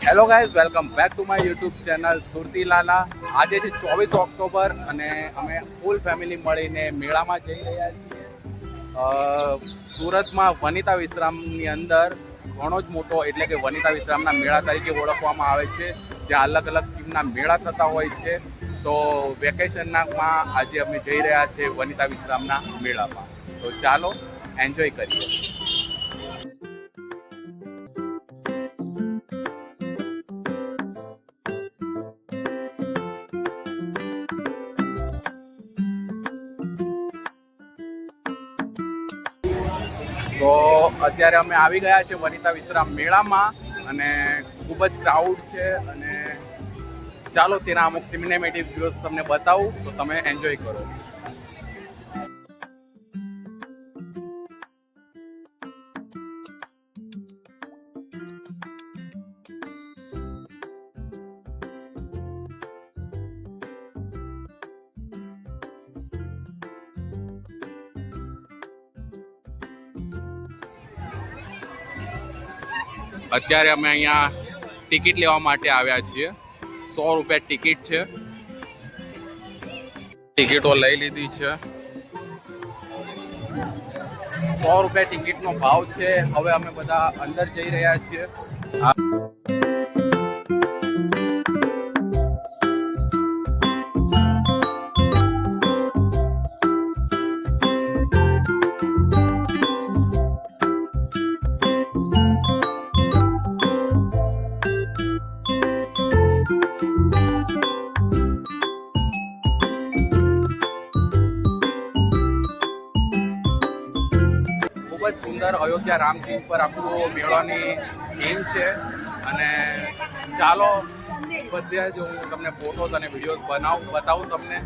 Hello guys, welcome back to my YouTube channel Surati Lala. આજે છે 24 October અને અમે ફૂલ ફેમિલી મળીને મેળામાં જઈ રહ્યા છીએ. સુરતમાં વનિતા વિશ્રામની અંદર ઘણો જ મોટો એટલે કે વનિતા વિશ્રામના મેળા તરીકે ઓળખવામાં આવે છે, જ્યાં અલગ અલગ થીમના મેળા થતા હોય છે. તો વેકેશનમાં આજે અમે જઈ રહ્યા છીએ વનિતા વિશ્રામના મેળામાં. તો ચાલો એન્જોય કરીએ. તો અત્યારે અમે આવી ગયા છે વનિતા વિશ્રામ મેળામાં અને ખૂબ જ ક્રાઉડ છે અને ચાલો તેના અમુક સિનેમેટિક વ્યૂઝ તમને બતાવું તો તમે એન્જોય કરો. અત્યારે અમે અહીંયા ટિકિટ લેવા માટે આવ્યા છીએ. 100 રૂપિયા ટિકિટ છે. ટિકિટો લઈ લીધી છે. 100 રૂપિયા ટિકિટનો ભાવ છે. હવે અમે બધા અંદર જઈ રહ્યા છીએ. ખૂબ જ સુંદર અયોધ્યા રામજી ઉપર આખું મેળાની થીમ છે અને ચાલો બધે જ હું તમને ફોટોઝ અને વિડીયોઝ બતાવું તમને.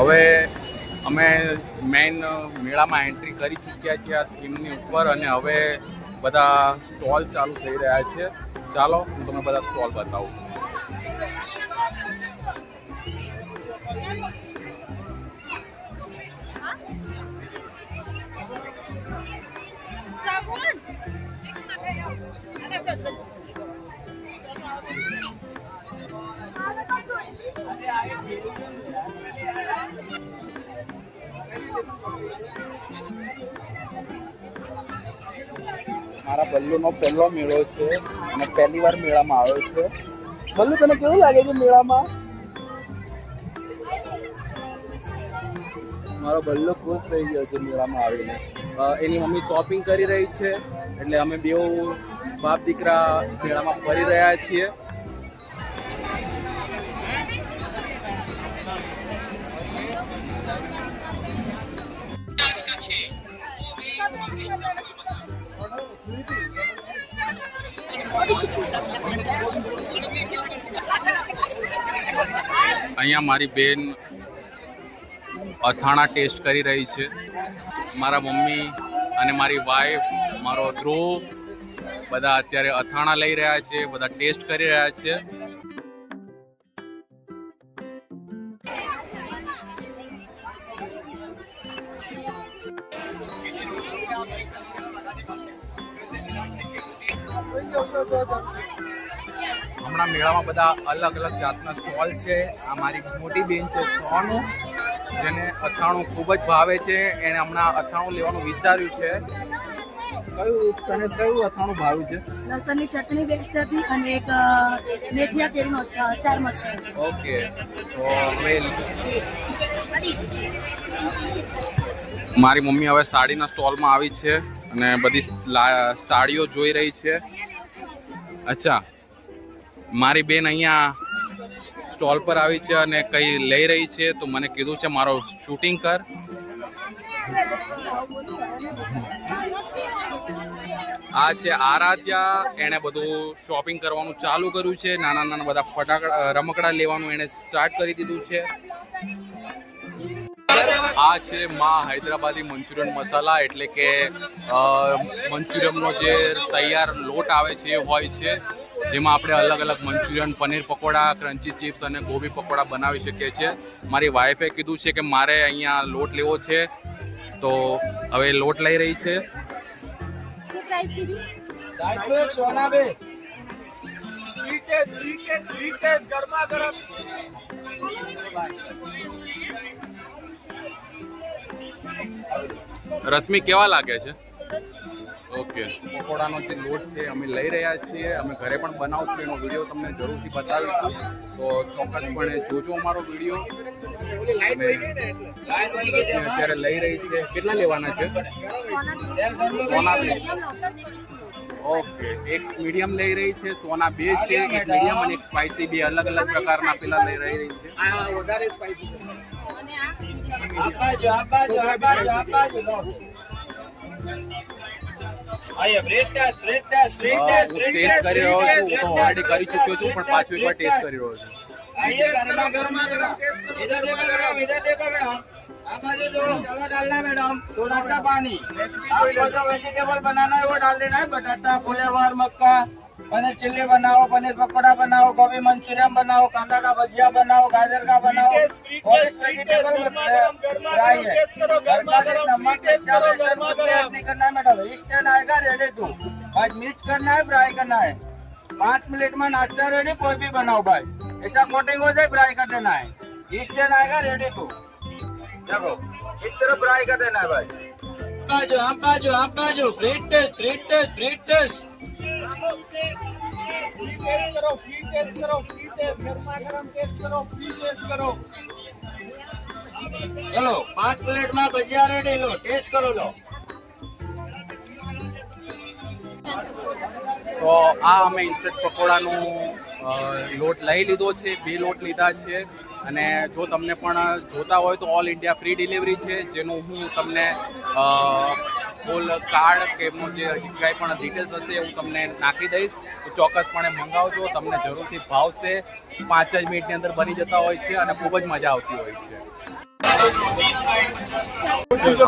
હવે અમે મેઇન મેળામાં એન્ટ્રી કરી ચૂક્યા છીએ આ થીમની ઉપર અને હવે બધા સ્ટોલ ચાલુ થઈ રહ્યા છે. ચાલો હું તમને બધા સ્ટોલ બતાવું. મારા બલ્લુનો પહેલો મેળો છે અને પહેલી વાર મેળામાં આવ્યો છે. બલ્લુ, તને કેવું લાગે છે મેળામાં? મારો બલ્લો ખુશ થઈ ગયો છે મેળામાં આવીને. એની મમ્મી શોપિંગ કરી રહી છે એટલે અમે બેઉ બાપ દીકરા મેળામાં ફરી રહ્યા છીએ. અહીંયા મારી બેન અથાણા ટેસ્ટ કરી રહી છે. મારા મમ્મી અને મારી વાઈફ, મારો ધ્રુવ બધા અત્યારે અથાણા લઈ રહ્યા છે, બધા ટેસ્ટ કરી રહ્યા છે. હમણાં મેળામાં બધા અલગ અલગ જાતના સ્ટોલ છે. આ મારી મોટી બેન છે સોનું, જેને અથાણું ખૂબ જ ભાવે છે. એને હમણાં અથાણું લેવાનું વિચાર્યું છે. કયું અથાણું ભાવ્યું છે? લસણની ચટણી બેસ્ટ હતી અને એક મેથીયા કેરીનો અચાર મસ્ત. ઓકે, તો હવે મારી મમ્મી હવે સાડીના સ્ટોલમાં આવી છે અને બધી સાડીઓ જોઈ રહી છે અચ્છા, મારી બેન અહીંયા સ્ટોલ પર આવી છે અને કંઈ લઈ રહી છે, તો મને કીધું છે મારો શૂટિંગ કર. આ છે આરાધ્યા, એણે બધું શોપિંગ કરવાનું ચાલુ કર્યું છે. નાના નાના બધા ફટાકડા રમકડા લેવાનું એણે સ્ટાર્ટ કરી દીધું છે. આ છે માં હૈદરાબાદી મંચુરિયન મસાલા, એટલે કે મંચુરિયનનો જે તૈયાર લોટ આવે છે એ હોય છે, જેમાં આપણે અલગ અલગ Manchurian, paneer pakora, crunchy chips અને ગોબી પકોડા બનાવી શકીએ છીએ. મારી વાઈફે કીધું છે કે મારે અહીંયા લોટ લેવો છે, તો હવે લોટ લઈ રહી છે. શું પ્રાઇસ કીધી? રશ્મિ કેવા લાગે છે? સરસ. ઓકે, પકોડાનો જે લોટ છે અમે લઈ રહ્યા છીએ. અમે ઘરે પણ બનાવશું, એનો વિડીયો તમને જરૂરથી બતાવીશું, તો ચોક્કસપણે જોજો અમારો વિડીયો. અત્યારે લઈ રહી છે. કેટલા લેવાના છે? સોના બે. ઓકે, એક મીડિયમ લઈ રહી છે, સોના બે છે, એક મીડિયમ અને એક સ્પાઇસી, બે અલગ અલગ પ્રકારના પેલા લઈ રહી છે. વધારે સ્પાઈસી અને આ આયા બ્રેક ટેસ્ટ હું ટેસ્ટ કરી રહ્યો છું, તો ઓલરેડી કરી ચૂક્યો છું, પણ પાછું એકવાર ટેસ્ટ કરી રહ્યો છું. आइए गरमा गरम मिलेगा इधर देखो मैडम इधर देखो मैडम आप आइए जो चलो डालना है मैडम थोड़ा सा पानी आपको जो वेजिटेबल बनाना है वो डाल देना है बटाटा फुलेवर मक्का पनीर चिल्ली बनाओ पनीर पकौड़ा बनाओ गोभी मंचूरियन बनाओ कांदा का भजिया बनाओ गाजर का बनाओ और एक वेजिटेबल फ्राई है नमक नहीं करना है मैडम स्टैंड आएगा रेडी टू आज मिक्स करना है फ्राई करना है 5 मिनट में नाश्ता रेडी कोई भी बनाओ भाई ऐसा कोटिंग हो जाए फ्राई कर देना है स्टैंड आएगा रेडी टू देखो इस तरह फ्राई कर देना है भाई आप बाजू फ्रीट टेस्ट चलो 5 प्लेट में भजिया रेडी लो टेस्ट करो लो તો આ અમે ઇન્સ્ટન્ટ પકોડાનું લોટ લઈ લીધો છે, 2 લોટ લીધા છે. અને જો તમને પણ જોતા હોય તો ઓલ ઇન્ડિયા ફ્રી ડિલિવરી છે, જેનું હું તમને ફૂલ કાર્ડ કે એમનું જે કાંઈ પણ ડિટેલ્સ હશે હું તમને નાખી દઈશ, તો ચોક્કસપણે મંગાવજો. તમને જરૂરથી ભાવશે. 5 જ મિનિટની અંદર બની જતા હોય છે અને ખૂબ જ મજા આવતી હોય છે.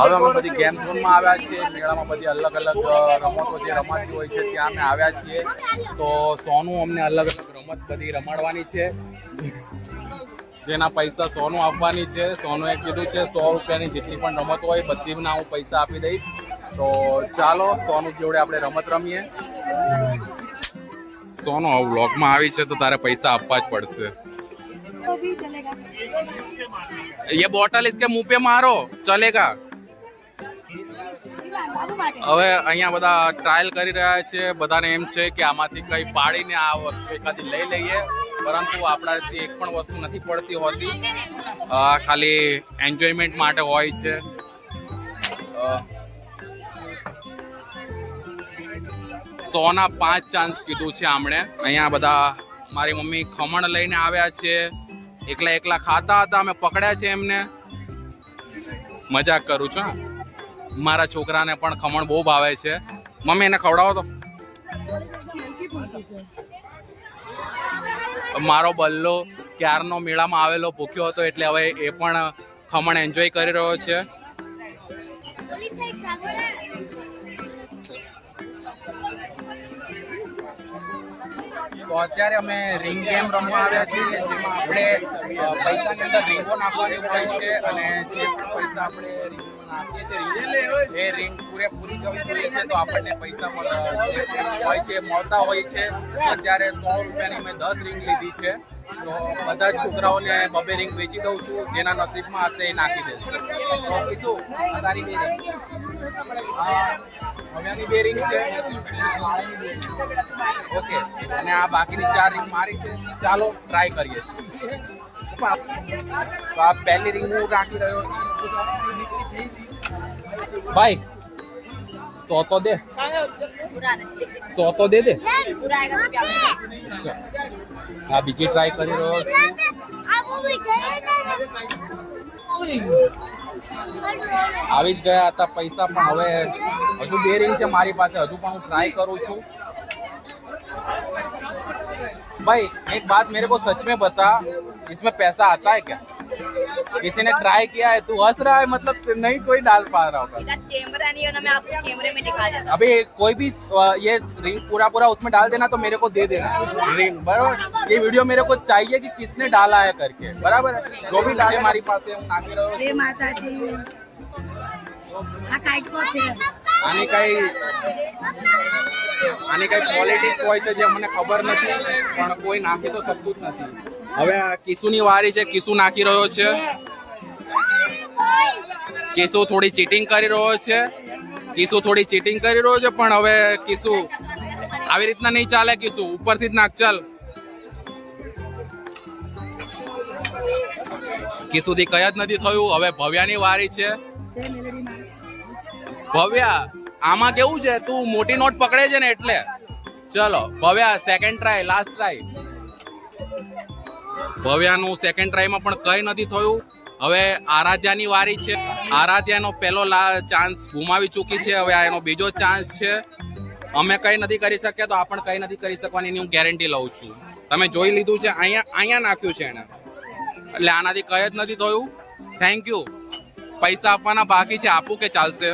હવે અમે બધી ગેમ ઝોનમાં આવ્યા છીએ. મેળામાં બધી અલગ અલગ રમતો જે રમાતી હોય છે ત્યાં અમે આવ્યા છીએ. તો સોનું અમને અલગ અલગ રમત બધી રમાડવાની છે, જેના પૈસા સોનું આપવાની છે. સોનુએ કીધું છે 100 રૂપિયાની જેટલી પણ રમત હોય બધીના હું પૈસા આપી દઈશ. તો ચાલો સોનું જોડે આપણે રમત રમીએ. સોનું હવે વ્લોગમાં આવી છે તો તારે પૈસા આપવા જ પડશે. तो भी चलेगा. ये बोतल इसके मुंह पे मारो चलेगा. બાબુ માટે હવે અહીંયા બધા ટ્રાયલ કરી રહ્યા છે. બધાને એમ છે કે આમાંથી કંઈ પાડીને આ વસ્તુ એકાદી લઈ લઈએ, પરંતુ આપણાથી એક પણ વસ્તુ નથી પડતી હોતી. ખાલી એન્જોયમેન્ટ માટે હોય છે. સોના 5 ચાન્સ કીધું છે આમણે. અહીંયા બધા મારી મમ્મી ખમણ લઈને આવ્યા છે. એકલા ખાતા હતા, અમે પકડ્યા છે એમને. મજાક કરું છું. મારા છોકરાને પણ ખમણ બહુ ભાવે છે. મમ્મી એને ખવડાવો તો. મારો બલ્લો ક્યારનો મેળામાં આવેલો ભૂખ્યો હતો, એટલે હવે એ પણ ખમણ એન્જોય કરી રહ્યો છે. તો અત્યારે અમે રિંગ ગેમ રમવા આવ્યા છીએ, જેમાં આપણે પૈસાની અંદર રીંગો નાખવાની હોય છે, અને જે પણ પૈસા આપણે રીંગોમાં નાખીએ છીએ એ રીંગ પૂરેપૂરી જવી જોઈએ છે, તો આપણને પૈસા હોય છે મળતા હોય છે. અત્યારે 100 રૂપિયાની મેં 10 રીંગ લીધી છે, તો બધા જ છોકરાઓને 2 રીંગ વેચી દઉં છું. જેના નસીબમાં હશે એ નાખી દેશે. તો કીધું તારી 2 રીંગ, હવ્યાની 2 રીંગ છે, ઓકે, અને આ બાકીની 4 રીંગ મારી છે. ચાલો ટ્રાય કરીએ છીએ. તો આ પહેલી રીંગ હું રાખી રહ્યો છું. ભાઈ 100 100 તો દે, પૂરા નથી 100 તો દે દે. પૂરા આएगा तो क्या આ બીજી ટ્રાય કરી રહ્યો છું. આવી જ ગયા હતા પૈસા, પણ હવે હજુ 2 રિંગ છે મારી પાસે, હજુ પણ હું ટ્રાય કરું છું. भाई एक बात मेरे को सच में बता, इसमें पैसा आता है क्या? किसी ने ट्राई किया है? तू हंस रहा है, मतलब नहीं कोई डाल पा रहा होगा. इधर कैमरा नहीं है ना, मैं आपको कैमरे में दिखा देता हूँ. अभी कोई भी ये रिंग पूरा पूरा उसमें डाल देना, तो मेरे को दे देना रिंग, बराबर. ये वीडियो मेरे को चाहिए कि किसने डाला है करके, बराबर है. जो भी डाले हमारी पास है, હું નાખી રહ્યો છું. રે માતાજી આ કાઈટ કો છે. આની કઈ પોલિટિક્સ હોય છે જે મને ખબર નથી, પણ કોઈ નાખી તો શકતું જ નથી. હવે આ કિશુની વારી છે, કિશુ નાખી રહ્યો છે. કિશુ થોડી ચીટિંગ કરી રહ્યો છે, પણ હવે કિશુ આવી રીતના નહીં ચાલે. કિશુ ઉપરથી જ નાખ, ચાલ. કિશુથી કઈ જ નથી થયું. હવે ભવ્યાની વારી છે. ભવ્યા, આમાં કેવું છે, તું મોટી નોટ પકડે છે ને એટલે. ચલો Bhavya, second try, last try. ભવ્યાનું સેકન્ડ ટ્રાયમાં પણ કઈ નથી થયું. હવે આરાધ્યાની વારી છે. આરાધ્યાનો પહેલો ચાન્સ ગુમાવી ચૂકી છે. હવે આ એનો બીજો ચાન્સ છે. અમે કઈ નથી કરી શક્યા, તો આ પણ કઈ નથી કરી શકવાની એની હું ગેરંટી લઉં છું. તમે જોઈ લીધું છે, અહીંયા નાખ્યું છે એને, એટલે આનાથી કઈ જ નથી થયું. Thank you. પૈસા આપવાના બાકી છે, આપું કે ચાલશે?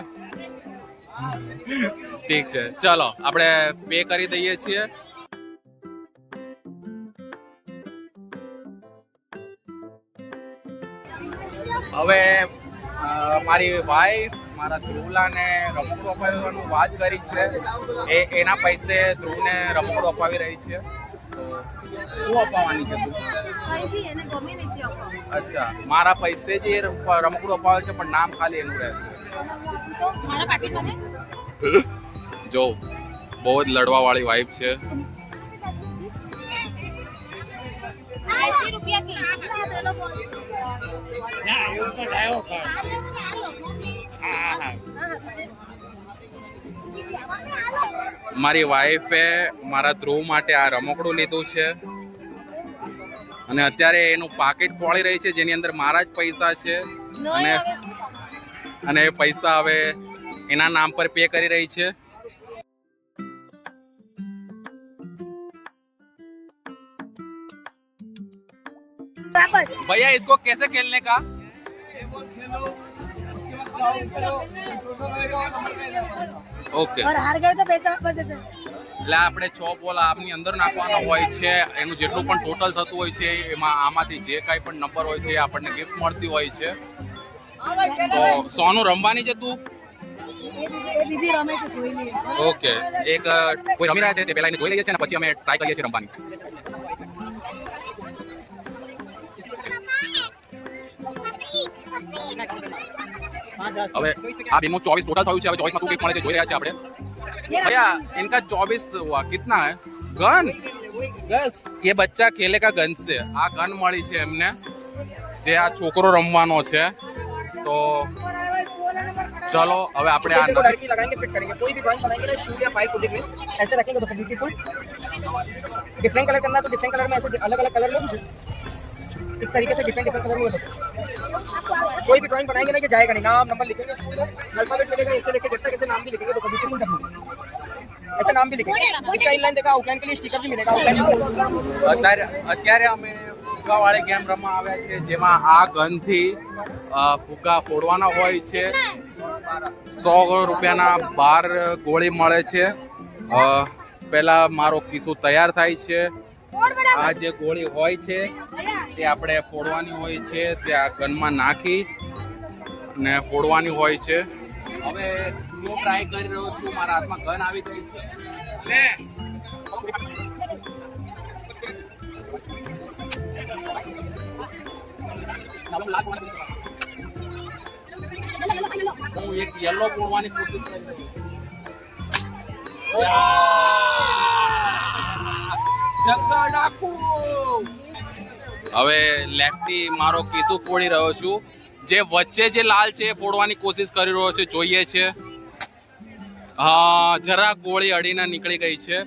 ઠીક છે, ચલો આપણે પે કરી દઈએ છીએ. હવે મારી વાઈફ મારા ધ્રુવલાને રમકડું અપાવવાનું વાત કરી છે. એના પૈસે ધ્રુવને રમકડું અપાવી રહી છે. તો શું અપાવવાની છે તું? અચ્છા, મારા પૈસે જ એ રમકડું અપાવે છે, પણ નામ ખાલી એનું રહેશે. જો બહુ જ લડવા વાળી વાઈફ છે. મારી વાઈફે મારા ધ્રુવ માટે આ રમકડું લીધું છે, અને અત્યારે એનું પાકીટ ફોડી રહી છે, જેની અંદર મારા જ પૈસા છે. અને એ પૈસા હવે એના નામ પર પે કરી રહી છે. भैया इसको कैसे खेलने का? ओके. और हार गए तो पैसा वापस देते. એટલે આપણે 6 બોલ આપની અંદર નાખવાનો હોય છે. એનું જેટલું પણ ટોટલ થતું હોય છે, એમાં આમાંથી જે કાંઈ પણ નંબર હોય છે એ આપણને ગિફ્ટ મળતી હોય છે. તો સોનું રમવાની છે તું? એ દીદી રમે છે, જોઈ લઈએ. ઓકે, એક કોઈ રમી રહ્યા છે તે પહેલા એને જોઈ લઈએ છીએ, અને પછી અમે ટ્રાય કરીએ છીએ રમવાની. હવે આ બેનું 24 टोटल થયું છે. હવે 24 માં શું મળે છે જોઈ રહ્યા છે આપણે. भैया इनका 24 हुआ, कितना है? गन, बस ये बच्चा खेलेगा गन से. આ ગન મળી છે એમને, જે આ છોકરો રમવાનો છે. તો चलो હવે આપણે આ लड़की लगाएंगे, फिट करेंगे. कोई भी ड्राइंग बनाएंगे ना स्कूल या 5 प्रोजेक्ट में ऐसे रखेंगे तो ब्यूटीफुल. डिफरेंट कलर करना तो डिफरेंट कलर में ऐसे अलग अलग कलर लो, इस तरीके से डिफरेंट कलर में. कोई भी ड्राइंग बनाएंगे ना, ये जाएगा नहीं. नाम नंबर लिखेंगे स्कूल में, अल्फाबेट मिलेगा, इससे लेके जब तक ऐसे नाम भी लिखेंगे तो ब्यूटीफुल डब्ल्यू ऐसे नाम भी लिखेंगे. इसका इनलाइन देखा, आउटलाइन के लिए स्टिकर भी मिलेगा. અત્યારે અમે ફુગ્ગાવાળી ગેમ રમવા આવ્યા છે, જેમાં આ ગનથી ફુગ્ગા ફોડવાના હોય છે. 100 રૂપિયાના 12 ગોળી મળે છે. પહેલા મારો કિસ્સો તૈયાર થાય છે. આ જે ગોળી હોય છે તે આપણે ફોડવાની હોય છે, તે આ ગનમાં નાખી ને ફોડવાની હોય છે. હવે હું ટ્રાય કરી રહ્યો છું. મારા હાથમાં ગન આવી ગઈ છે. હું એક યલો ફોડવાની કોશિશ કરી રહ્યો છું. હવે લેફ્ટથી મારો કિસ્સો ફોડી રહ્યો છું. જે વચ્ચે જે લાલ છે એ ફોડવાની કોશિશ કરી રહ્યો છે, જોઈએ છે. હા જરા ગોળી અડીને નીકળી ગઈ છે.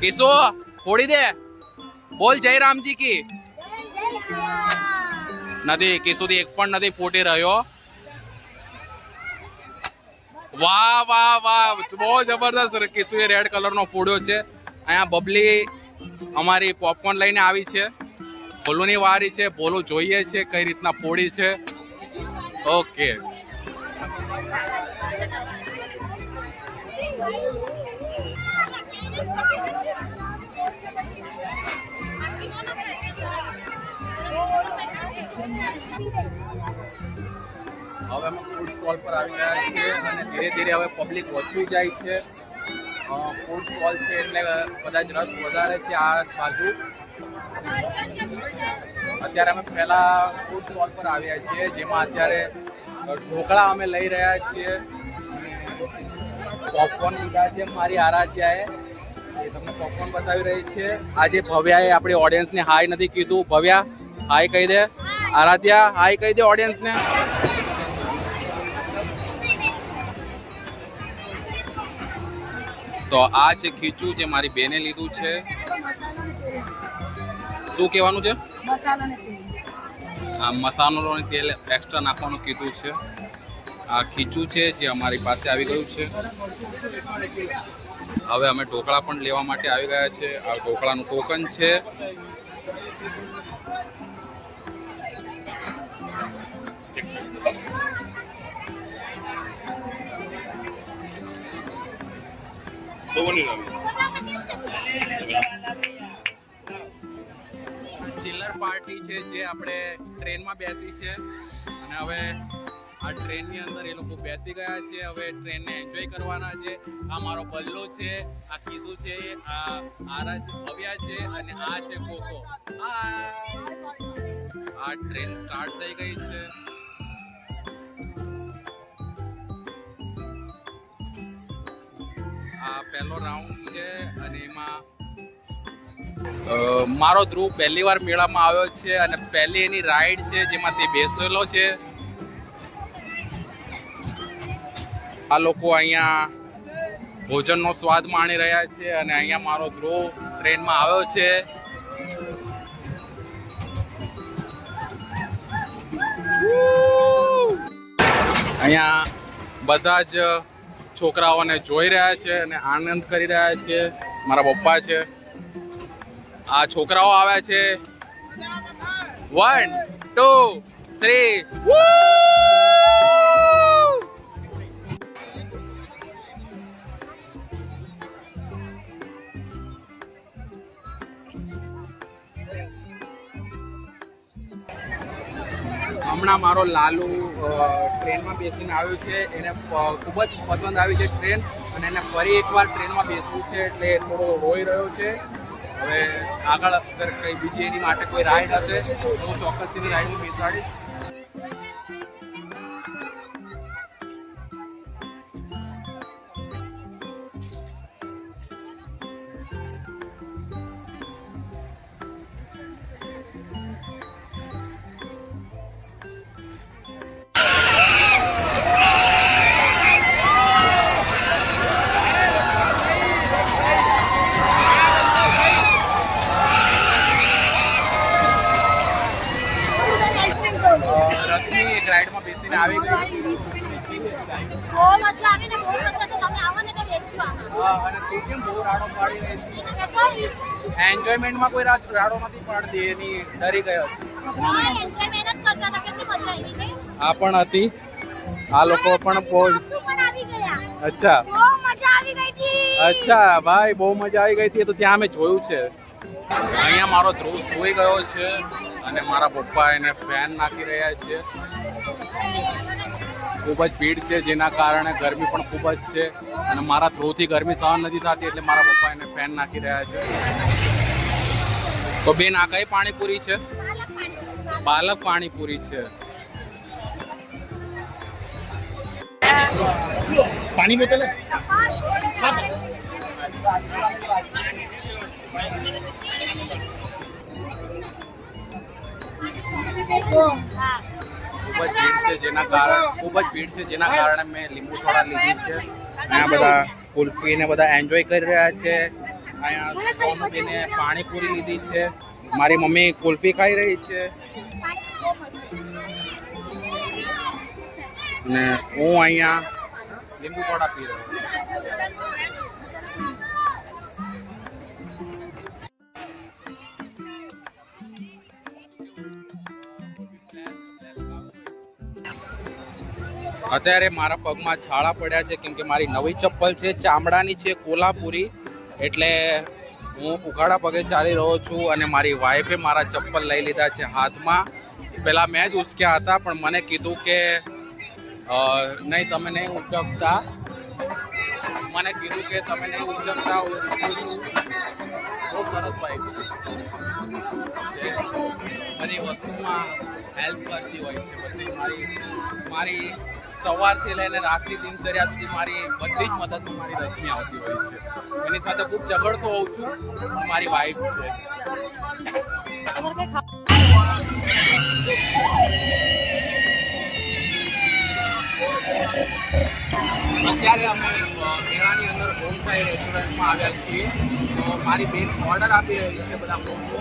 કિશો ફોડી દે, બોલ જય રામજી કી. નથી કિશોથી એક પણ નથી ફૂટી રહ્યો. વાહ વાહ વાહ, બહુ જબરદસ્ત. કિશુએ રેડ કલર નો ફોડ્યો છે. અહીંયા બબલી અમારી પોપકોર્ન લઈને આવી છે. ભોલુની વારી છે. ભોલું જોઈએ છે કઈ રીતના ફોડી છે. ઓકે હવે અમે ફૂડ સ્ટોલ પર આવી ગયા છીએ અને ધીરે ધીરે હવે પબ્લિક વધતું જાય છે. ફૂડ સ્ટોલ છે એટલે કદાચ રસ વધારે છે આ બાજુ. અત્યારે અમે પહેલા ફૂડ સ્ટોલ પર આવ્યા છીએ જેમાં અત્યારે ઢોકળા અમે લઈ રહ્યા છીએ. પોપકોર્ન લીધા છે મારી આરાધ્યાએ, એ તમને પોપકોર્ન બતાવી રહી છે. આજે ભવ્યાએ આપણી ઓડિયન્સને હાય નથી કીધું. ભવ્યા હાય કહી દે. આરાધ્યા હાય કહી દે ઓડિયન્સને. તો આ છે ખીચું જે મારી બેને લીધું છે. શું કહેવાનું છે? આ મસાલો અને તેલ એક્સ્ટ્રા નાખવાનું કીધું છે. આ ખીચું છે જે અમારી પાસે આવી ગયું છે. હવે અમે ઢોકળા પણ લેવા માટે આવી ગયા છે. આ ઢોકળાનું ટોકન છે. ચિલ્લર પાર્ટી છે જે આપણે ટ્રેનમાં બેસી છે અને હવે આ ટ્રેનની અંદર એ લોકો બેસી ગયા છે. હવે ટ્રેનને એન્જોય કરવાના છે. આ મારો બલ્લો છે, આ કિશુ છે, આ આરાજ ભવ્યા છે અને આ છે કોકો. આ ટ્રેન સ્ટાર્ટ થઈ ગઈ છે. આ પહેલો રાઉન્ડ છે અને એમાં મારો ધ્રુવ પહેલી વાર મેળામાં આવ્યો છે અને પહેલી એની રાઈડ છે જેમાં તે બેસેલો છે. આ લોકો અહીંયા ભોજનનો સ્વાદ માણી રહ્યા છે અને અહીંયા મારો ધ્રુવ ટ્રેનમાં આવ્યો છે. અહીંયા બધા જ છોકરાઓને જોઈ રહ્યા છે અને આનંદ કરી રહ્યા છે. મારા પપ્પા છે. આ છોકરાઓ આવ્યા છે. 1 2 3 હમણાં મારો લાલુ ટ્રેનમાં બેસીને આવ્યો છે. એને ખૂબ જ પસંદ આવી છે ટ્રેન અને એને ફરી એકવાર ટ્રેનમાં બેસવું છે એટલે થોડો રોઈ રહ્યો છે. હવે આગળ અગર કંઈ બીજી એની માટે કોઈ રાઈડ હશે તો હું ચોક્કસથી એની રાઈડમાં બેસાડીશ. રશ્મિ એક રાઈડમાં બેસીને આવી ગઈ. બહુ મજા આવી ને બહુ મજા તો તમે આવો ને તો બેસજો આમાં. અને તું કેમ બહુ રાડો પાડી રહી હતી? એન્જોયમેન્ટમાં કોઈ રાડો નથી પાડતી, એની ડરી ગયો. એન્જોયમેન્ટ કરતા હતા, કેટલી મજા આવી ને. આ પણ હતી. આ લોકો પણ બહુ આવી ગયા. અચ્છા બહુ મજા આવી ગઈ હતી. અચ્છા ભાઈ બહુ મજા આવી ગઈ હતી. તો ત્યાં મેં જોયું છે. અહીંયા મારો ધ્રુવ સૂઈ ગયો છે અને મારા પપ્પા એને ફેન નાખી રહ્યા છે. ખૂબ જ ભીડ છે જેના કારણે ગરમી પણ ખૂબ જ છે અને મારા ધ્રુવથી ગરમી સહન નથી થતી એટલે મારા પપ્પા એને ફેન નાખી રહ્યા છે. તો બેન આ કઈ પાણીપુરી છે? પાલક પાણીપુરી છે. પાણી બોટલ ખૂબ જ ભીડ છે જેના કારણે ખૂબ જ ભીડ છે, જેના કારણે મેં લીંબુ સોડા લીધી છે. અહીંયા બધા કુલ્ફીને બધા એન્જોય કરી રહ્યા છે. અહીંયા સોનુબેને પાણીપુરી લીધી છે. મારી મમ્મી કુલ્ફી ખાઈ રહી છે અને હું અહીંયા લીંબુ સોડા પી રહ્યો છું. અત્યારે મારા પગમાં છાળા પડ્યા છે કેમ કે મારી નવી ચપ્પલ છે, ચામડાની છે, કોલ્હાપુરી. એટલે હું ઉઘાડા પગે ચાલી રહ્યો છું અને મારી વાઈફે મારા ચપ્પલ લઈ લીધા છે હાથમાં. પહેલાં મેં જ ઉચક્યા હતા પણ મને કીધું કે નહીં તમે નહીં ઉચકતા. મને કીધું કે તમે નહીં ઉચકતા, હું ઉચકું છું. બહુ સરસ વાઈફ છે, બધી વસ્તુમાં હેલ્પ કરતી હોય છે. બધી મારી સવારથી લઈને રાતની દિનચર્યા સુધી મારી બધી જ મદદમાં મારી રશ્મિ આવતી હોય છે. એની સાથે ખૂબ ઝઘડતો હોઉં છું, મારી વાઈફ છે. અત્યારે અમે મેળાની અંદર હોમ સાઈડ રેસ્ટોરન્ટમાં આવ્યા છીએ. તો મારી બેન ઓર્ડર આપી રહી છે બધા લોકો.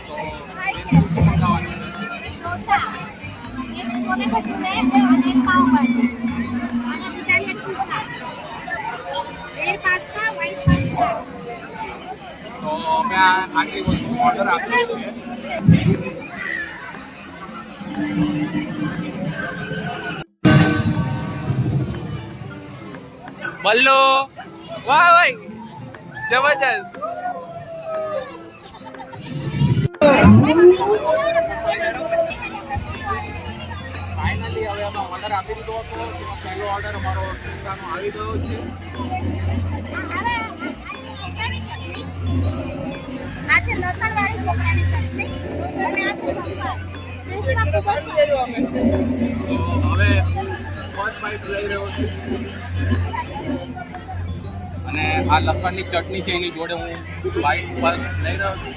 તો બેન શું મંગાવવાનું છે? छोले भटूरे અને પાવભાજી અને Italian pizza, red pasta, white pasta. તો અમે આટલી વસ્તુ ઓર્ડર આપીએ છીએ. બલ્લો વાહ ભાઈ જબરજસ્ત. ફાઇનલી હવે અમે ઓર્ડર આપી દીધો હતો. પહેલો ઓર્ડર અમારો પિઝાનો આવી ગયો છે. આ છે લસણવાળી કોપરાની ચટણી અને આ છે સંભાર. ટેસ્ટમાં ખૂબ જ સરસ છે. તો હવે હું ફર્સ્ટ બાઈટ લઈ રહ્યો છું અને આ લસણની ચટણી છે એની જોડે હું બાઈટ ફર્સ્ટ લઈ રહ્યો છું.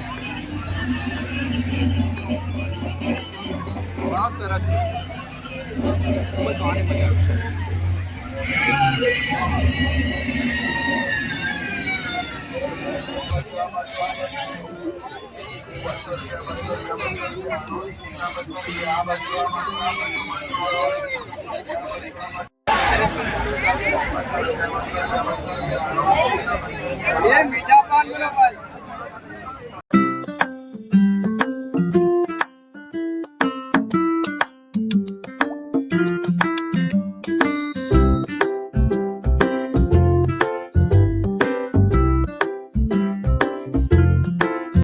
ઘણો સરસ છે, ખૂબ જ ખાવાની મજા આવે છે. મીઠા